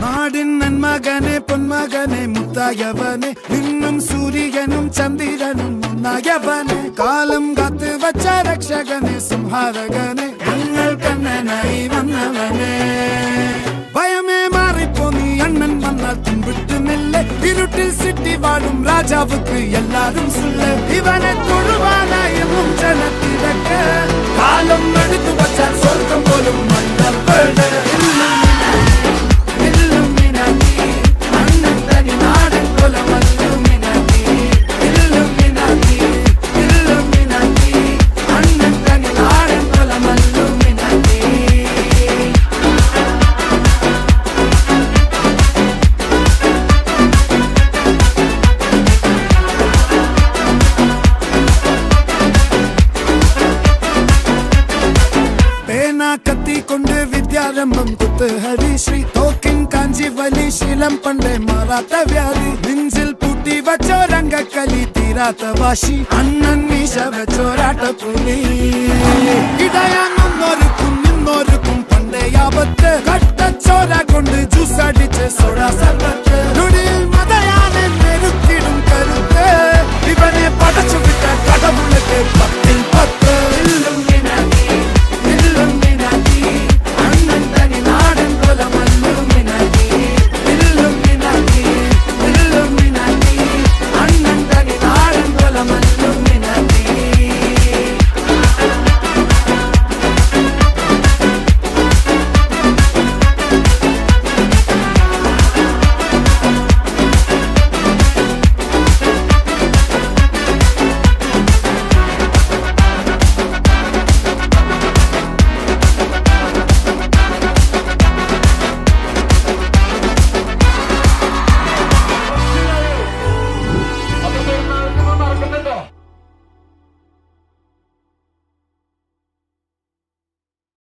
നാടിൻ നന്മകനെ പൊന്മകനെ മുത്തായവനെ നിന്നും സൂര്യനും ചന്ദ്രനും ഒന്നായവനെ കാലം കാത്ത് വച്ച രക്ഷകനെ സംഹാരകനെ ഞങ്ങൾ കണ്ണനായി വന്നവനെ ഭയമേ മാറിപ്പോ നീ അണ്ണൻ വന്നാൽ തുമ്പിട്ട് നില്ല ഇരുട്ടിൽ സിറ്റി വാഴും രാജാവുക്ക് എല്ലാരും സുല്ല ഇവനെ തൊഴുവാനായെന്നും ജനത്തിരക്ക് കാലം എടുത്തു വച്ചാൽ സ്വർഗം പോലും മണ്ണപ്പേട് കത്തിക്കൊണ്ട് വിദ്യാരംഭം കുത്ത് ഹരിശ്രീ തോക്കിൻ കാഞ്ചി വലി ശീലം പണ്ടേ മാറാത്ത വ്യാധി നെഞ്ചിൽ പൂട്ടി വച്ചോരംഗക്കലി തീരാത്ത വാശി അണ്ണൻ മീശ വെച്ചോരാട്ട പുലി ഇടയാങ്ങൊന്നൊരുക്കും നിന്നൊരുക്കും പണ്ടേ ആപത്ത് കട്ടച്ചോര കൊണ്ട് ജ്യൂസ് അടിച്ച് സോഡാ